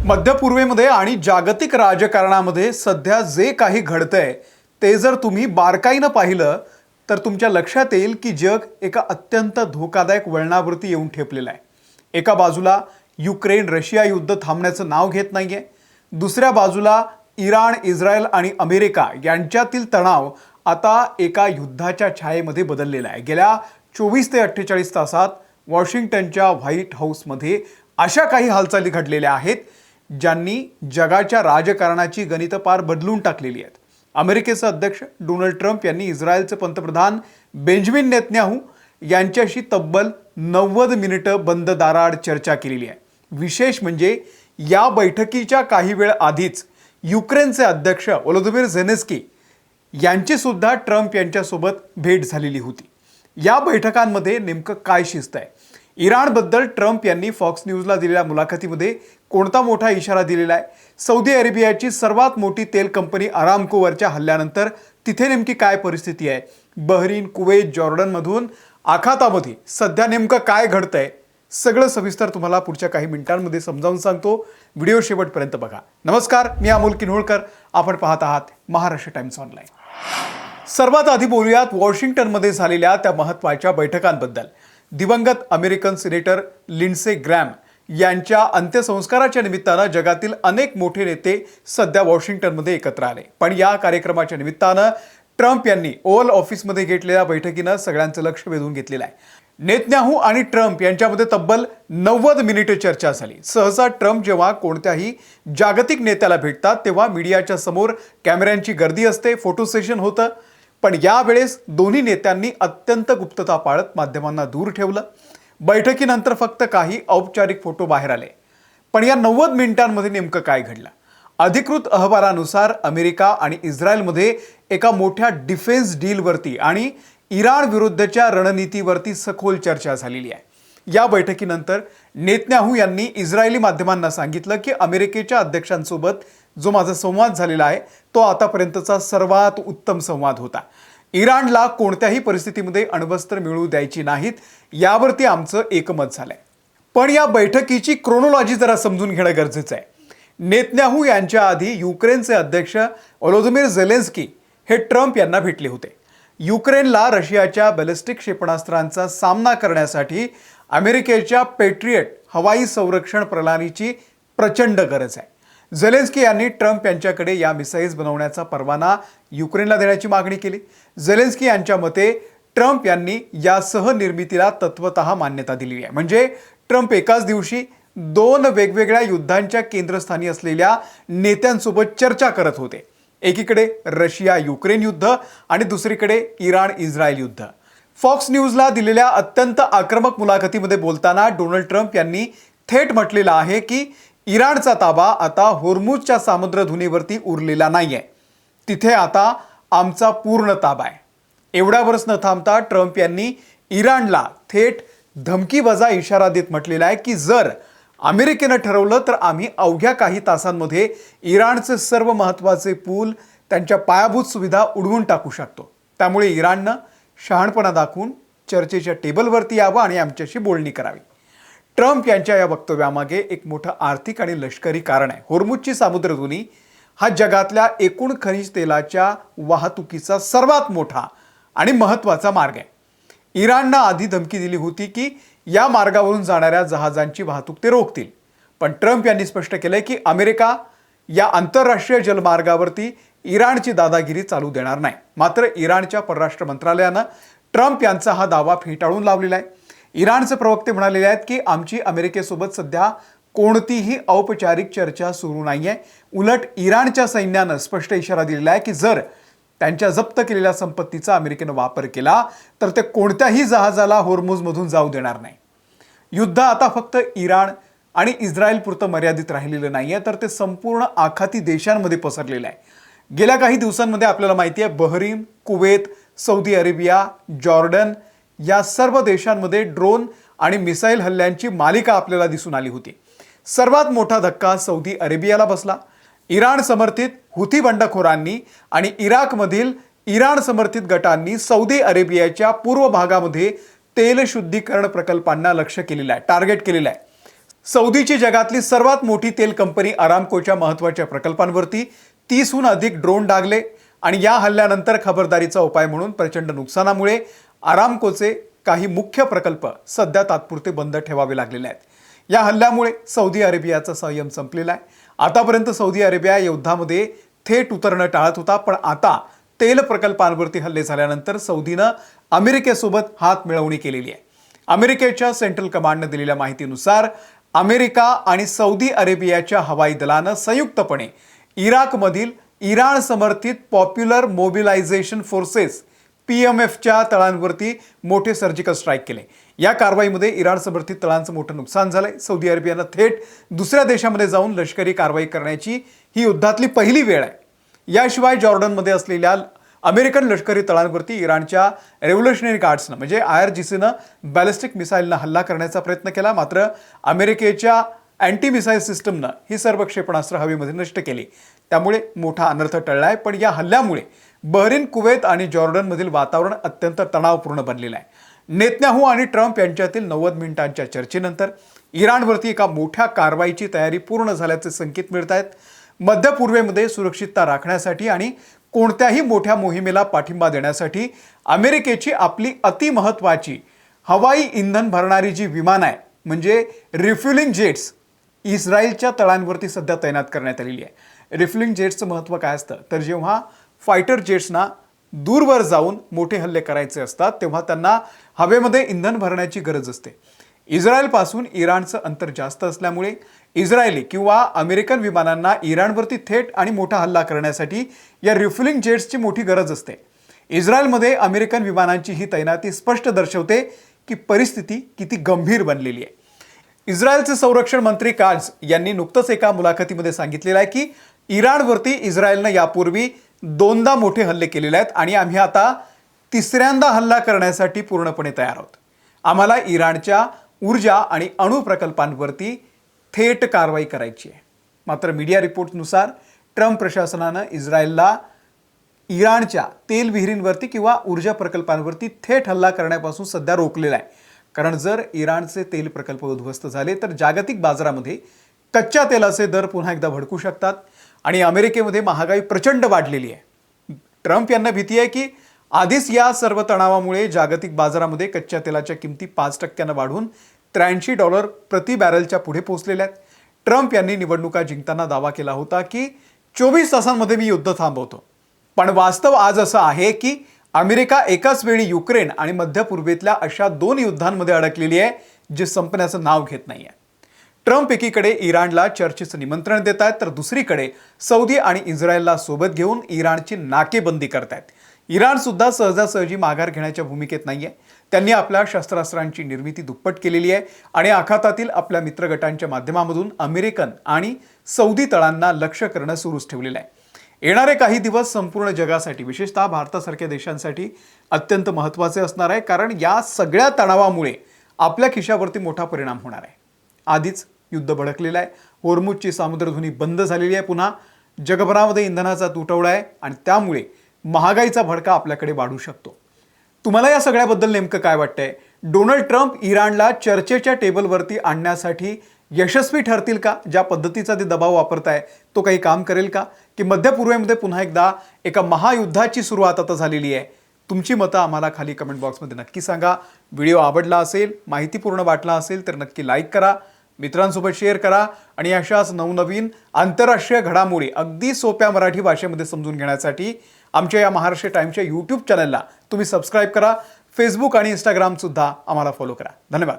मध्य पूर्वेमध्ये आणि जागतिक राजकारणामध्ये सध्या जे काही घडतंय ते जर तुम्ही बारकाईनं पाहिलं तर तुमच्या लक्षात येईल की जग एका अत्यंत धोकादायक वळणावरती येऊन ठेपलेलं आहे। एका बाजूला युक्रेन रशिया युद्ध थांबण्याचं नाव घेत नाहीये, दुसऱ्या बाजूला इराण, इस्रायल आणि अमेरिका यांच्यातील तणाव आता एका युद्धाच्या छायेमध्ये बदललेला आहे। गेल्या 24 ते 48 तासात वॉशिंग्टनच्या व्हाईट हाऊसमध्ये अशा काही हालचाली घडलेल्या आहेत ज्यांनी जगाच्या राजकारणाची गणितं पार बदलून टाकलेली आहेत। अमेरिकेचे अध्यक्ष डोनाल्ड ट्रम्प यांनी इस्रायलचे पंतप्रधान बेंजामिन नेतन्याहू यांच्याशी तब्बल 90 मिनिटं बंद दाराआड चर्चा केलेली आहे। विशेष म्हणजे या बैठकीच्या काही वेळ आधीच युक्रेनचे अध्यक्ष व्लादिमीर झेलेन्स्की यांची सुद्धा ट्रम्प यांच्यासोबत भेट झालेली होती। या बैठकांमध्ये नेमकं काय शिस्त आहे? इराणबद्दल ट्रम्प यांनी फॉक्स न्यूजला दिलेल्या मुलाखतीमध्ये कोणता मोठा इशारा दिलेला आहे? सौदी अरेबियाची सर्वात मोठी तेल कंपनी अरामकोवरच्या हल्ल्यानंतर तिथे नेमकी काय परिस्थिती आहे? बहरीन, कुवेत, जॉर्डनमधून आखातामध्ये सध्या नेमकं काय घडतंय? सगळं सविस्तर तुम्हाला पुढच्या काही मिनिटांमध्ये समजावून सांगतो। व्हिडिओ शेवटपर्यंत बघा। नमस्कार, मी अमोल किन्होळकर, आपण पाहत आहात महाराष्ट्र टाइम्स ऑनलाईन। सर्वात आधी बोलूयात वॉशिंग्टनमध्ये झालेल्या त्या महत्त्वाच्या बैठकांबद्दल। दिवंगत अमेरिकन सिनेटर लिंडसे ग्रॅम यांच्या अंत्यसंस्काराच्या निमित्तानं जगातील अनेक मोठे नेते सध्या वॉशिंग्टनमध्ये एकत्र आले। पण या कार्यक्रमाच्या निमित्तानं ट्रम्प यांनी ओव्हल ऑफिसमध्ये घेतलेल्या बैठकीनं सगळ्यांचं लक्ष वेधून घेतलेलं आहे। नेतन्याहू आणि ट्रम्प यांच्यामध्ये तब्बल 90 मिनिटे चर्चा झाली। सहसा ट्रम्प जेव्हा कोणत्याही जागतिक नेत्याला भेटतात तेव्हा मीडियाच्या समोर कॅमेऱ्यांची गर्दी असते, फोटो सेशन होतं। पण यावेळेस दोन्ही नेत्यांनी अत्यंत गुप्तता पाळत माध्यमांना दूर ठेवलं। बैठकीनंतर फक्त काही औपचारिक फोटो बाहेर आले। पण या 90 मिनिटांमध्ये नेमकं काय घडलं? अधिकृत अहवालानुसार अमेरिका आणि इस्रायलमध्ये एका मोठ्या डिफेन्स डीलवरती आणि इराण विरुद्धच्या रणनीतीवरती सखोल चर्चा झालेली आहे। या बैठकीनंतर नेतन्याहू यांनी इस्रायली माध्यमांना सांगितलं की अमेरिकेच्या अध्यक्षांसोबत जो माझा संवाद झालेला आहे तो आतापर्यंतचा सर्वात उत्तम संवाद होता। इराणला कोणत्याही परिस्थितीमध्ये अण्वस्त्र मिळवू द्यायची नाहीत, यावरती आमचं एकमत झालंय। पण या बैठकीची क्रोनॉलॉजी जरा समजून घेणं गरजेचं आहे। नेतन्याहू यांच्या आधी युक्रेनचे अध्यक्ष व्लादिमीर झेलेन्स्की हे ट्रम्प यांना भेटले होते। युक्रेनला रशियाच्या बॅलिस्टिक क्षेपणास्त्रांचा सामना करण्यासाठी अमेरिकेच्या पेट्रियट हवाई संरक्षण प्रणालीची प्रचंड गरज आहे। झेलेन्स्की यांनी ट्रम्प यांच्याकडे या मिसाईल्स बनवण्याचा परवाना युक्रेनला देण्याची मागणी केली। झेलेन्स्की यांच्या मते ट्रम्प यांनी या सहनिर्मितीला तत्वतः मान्यता दिली आहे। म्हणजे ट्रम्प एकाच दिवशी दोन वेगवेगळ्या युद्धांच्या केंद्रस्थानी असलेल्या नेत्यांसोबत चर्चा करत होते। एकीकडे रशिया युक्रेन युद्ध आणि दुसरीकडे इराण इस्रायल युद्ध। फॉक्स न्यूजला दिलेल्या अत्यंत आक्रमक मुलाखतीमध्ये बोलताना डोनाल्ड ट्रम्प यांनी थेट म्हटलेलं आहे की इराणचा ताबा आता होर्मुझच्या सामुद्रधुनीवरती उरलेला नाहीये, तिथे आता आमचा पूर्ण ताबा आहे। एवढ्यावरच न थांबता ट्रम्प यांनी इराणला थेट धमकीवजा इशारा देत म्हटलेला आहे की जर अमेरिकेनं ठरवलं तर आम्ही अवघ्या काही तासांमध्ये इराणचे सर्व महत्त्वाचे पूल, त्यांच्या पायाभूत सुविधा उडवून टाकू शकतो। त्यामुळे इराणनं शहाणपणा दाखवून चर्चेच्या टेबलवरती यावं आणि आमच्याशी बोलणी करावी। ट्रम्प यांच्या या वक्तव्यामागे एक मोठं आर्थिक आणि लष्करी कारण आहे। होर्मुझची सामुद्रधुनी हा जगातल्या एकूण खनिज तेलाच्या वाहतुकीचा सर्वात मोठा आणि महत्त्वाचा मार्ग आहे। इराणनं आधी धमकी दिली होती की या मार्गावरून जाणाऱ्या जहाजांची वाहतूक ते रोखतील। पण ट्रम्प यांनी स्पष्ट केलंय की अमेरिका या आंतरराष्ट्रीय जलमार्गावरती इराणची दादागिरी चालू देणार नाही। मात्र इराणच्या परराष्ट्र मंत्रालयानं ट्रम्प यांचा हा दावा फेटाळून लावलेला आहे। इराणचे प्रवक्ते म्हणालेले आहेत की आमची अमेरिकेसोबत सध्या कोणतीही औपचारिक चर्चा सुरू नाहीये। उलट इराणच्या सैन्यानं स्पष्ट इशारा दिलेला आहे की जर त्यांच्या जप्त केलेल्या संपत्तीचा अमेरिकेनं वापर केला तर ते कोणत्याही जहाजाला होर्मुझमधून जाऊ देणार नाही। युद्ध आता फक्त इराण आणि इस्रायल पुरतं मर्यादित राहिलेलं नाहीये, तर ते संपूर्ण आखाती देशांमध्ये पसरलेलं आहे। गेल्या काही दिवसांमध्ये आपल्याला माहिती आहे Bahrain, Kuwait, Saudi Arabia, Jordan या सर्व देशांमध्ये ड्रोन आणि मिसाईल हल्ल्यांची मालिका आपल्याला दिसून आली होती। सर्वात मोठा धक्का सौदी अरेबियाला बसला। इराण समर्थित हुथी बंडखोरांनी आणि इराकमधील इराण समर्थित गटांनी सौदी अरेबियाच्या पूर्व भागामध्ये तेल शुद्धीकरण प्रकल्पांना लक्ष्य केलेलं आहे, टार्गेट केलेलं आहे। सौदीची जगातली सर्वात मोठी तेल कंपनी अरामकोच्या महत्त्वाच्या प्रकल्पांवरती 30हून अधिक ड्रोन डागले आणि या हल्ल्यानंतर खबरदारीचा उपाय म्हणून प्रचंड नुकसानामुळे अरामकोचे काही मुख्य प्रकल्प सध्या तात्पुरते बंद ठेवावे लागलेले आहेत। या हल्ल्यामुळे सौदी अरेबियाचा संयम संपलेला आहे। आतापर्यंत सौदी अरेबिया युद्धामध्ये थेट उतरणं टाळत होता, पण आता तेल प्रकल्पांवरती हल्ले झाल्यानंतर सौदीनं अमेरिकेसोबत हात मिळवणी केलेली आहे। अमेरिकेच्या सेंट्रल कमांडनं दिलेल्या माहितीनुसार अमेरिका आणि सौदी अरेबियाच्या हवाई दलानं संयुक्तपणे इराकमधील इराण समर्थित पॉप्युलर मोबिलायझेशन फोर्सेस PMFच्या तळांवरती मोठे सर्जिकल स्ट्राईक केले। या कारवाईमध्ये इराण समर्थित तळांचं मोठं नुकसान झालंय। सौदी अरेबियानं थेट दुसऱ्या देशामध्ये जाऊन लष्करी कारवाई करण्याची ही युद्धातली पहिली वेळ आहे। याशिवाय जॉर्डनमध्ये असलेल्या अमेरिकन लष्करी तळांवरती इराणच्या रेव्होल्युशनरी गार्ड्सनं म्हणजे IRGCनं बॅलिस्टिक मिसाईलनं हल्ला करण्याचा प्रयत्न केला, मात्र अमेरिकेच्या अँटी मिसाईल सिस्टमनं ही सर्व क्षेपणास्त्र हवेमध्ये नष्ट केली, त्यामुळे मोठा अनर्थ टळलाय। पण या हल्ल्यामुळे बहरीन, कुवेत आणि जॉर्डनमधील वातावरण अत्यंत तणावपूर्ण बनलेलं आहे। नेतन्याहू आणि ट्रम्प यांच्यातील 90 मिनिटांच्या चर्चेनंतर इराणवरती एका मोठ्या कारवाईची तयारी पूर्ण झाल्याचे संकेत मिळत आहेत। मध्य पूर्वेमध्ये सुरक्षितता राखण्यासाठी आणि कोणत्याही मोठ्या मोहिमेला पाठिंबा देण्यासाठी अमेरिकेची आपली अतिमहत्त्वाची हवाई इंधन भरणारी जी विमानं आहे म्हणजे रिफ्युलिंग जेट्स इस्रायलच्या तळांवरती सध्या तैनात करण्यात आलेली आहे। रिफ्युलिंग जेट्सचं महत्त्व काय असतं तर जेव्हा फायटर जेट्सना दूरवर जाऊन मोठे हल्ले करायचे असतात तेव्हा त्यांना हवेमध्ये इंधन भरण्याची गरज असते। इस्रायलपासून इराणचं अंतर जास्त असल्यामुळे इस्रायली किंवा अमेरिकन विमानांना इराणवरती थेट आणि मोठा हल्ला करण्यासाठी या रिफ्युलिंग जेट्सची मोठी गरज असते। इस्रायलमध्ये अमेरिकन विमानांची ही तैनाती स्पष्ट दर्शवते की परिस्थिती किती गंभीर बनलेली आहे। इस्रायलचे संरक्षण मंत्री काट्झ यांनी नुकतंच एका मुलाखतीमध्ये सांगितलेलं आहे की इराणवरती इस्रायलनं यापूर्वी 2दा मोठे हल्ले केलेले आहेत आणि आम्ही आता 3ऱ्यांदा हल्ला करण्यासाठी पूर्णपणे तयार आहोत। आम्हाला इराणच्या ऊर्जा आणि अणु प्रकल्पांवरती थेट कारवाई करायची आहे। मात्र मीडिया रिपोर्ट्सनुसार ट्रम्प प्रशासनानं इस्रायलला इराणच्या तेल विहिरींवरती किंवा ऊर्जा प्रकल्पांवरती थेट हल्ला करण्यापासून सध्या रोखलेला आहे, कारण जर इराणचे तेल प्रकल्प उद्ध्वस्त झाले तर जागतिक बाजारामध्ये कच्च्या तेलाचे दर पुन्हा एकदा भडकू शकतात आणि अमेरिकेमध्ये महागाई प्रचंड वाढलेली आहे। ट्रम्प यांना भीती आहे की आधीच या सर्व तणावामुळे जागतिक बाजारामध्ये कच्च्या तेलाच्या किमती 5% वाढून $83 प्रति बॅरलच्या पुढे पोहोचलेल्या आहेत। ट्रम्प यांनी निवडणुका जिंकताना दावा केला होता की 24 तासांमध्ये मी युद्ध थांबवतो, पण वास्तव आज असं आहे की अमेरिका एकाच वेळी युक्रेन आणि मध्य पूर्वेतल्या अशा 2 युद्धांमध्ये अडकलेली आहे जे संपण्याचं नाव घेत नाहीये। ट्रम्प एकीकडे इराणला चर्चेचं निमंत्रण देत आहेत तर दुसरीकडे सौदी आणि इस्रायलला सोबत घेऊन इराणची नाकेबंदी करतायत। इराण सुद्धा सहजासहजी माघार घेण्याच्या भूमिकेत नाहीये। त्यांनी आपल्या शस्त्रास्त्रांची निर्मिती दुप्पट केलेली आहे आणि आखातातील आपल्या मित्रगटांच्या माध्यमामधून अमेरिकन आणि सौदी तळांना लक्ष्य करणं सुरूच ठेवलेलं आहे। येणारे काही दिवस संपूर्ण जगासाठी विशेषतः भारतासारख्या देशांसाठी अत्यंत महत्त्वाचे असणार आहे, कारण या सगळ्या तणावामुळे आपल्या खिशावरती मोठा परिणाम होणार आहे। आधीच युद्ध भडकलेलं आहे, होर्मुझची सामुद्रधुनी बंद झालेली आहे, पुन्हा जगभरामध्ये इंधनाचा तुटवडा आहे आणि त्यामुळे महागाईचा भडका आपल्याकडे वाढू शकतो। तुम्हाला या सगळ्याबद्दल नेमकं काय वाटतंय? डोनाल्ड ट्रम्प इराणला चर्चेच्या टेबलवरती आणण्यासाठी यशस्वी ठरतील का? ज्या पद्धतीचा ते दबाव वापरताय तो काही काम करेल का? की मध्य पूर्वेमध्ये पुन्हा एकदा एका महायुद्धाची सुरुवात आता झालेली आहे? तुमची मतं आम्हाला खाली कमेंट बॉक्समध्ये नक्की सांगा। व्हिडिओ आवडला असेल, माहितीपूर्ण वाटला असेल तर नक्की लाईक करा, मित्रांसोबत शेअर करा आणि अशाच नवनवीन आंतरराष्ट्रीय घडामोडी अगदी सोप्या मराठी भाषेमध्ये समजून घेण्यासाठी आमच्या या महाराष्ट्र टाइम्सच्या YouTube चॅनलला तुम्ही सबस्क्राईब करा। फेसबुक आणि Instagram सुद्धा आम्हाला फॉलो करा। धन्यवाद।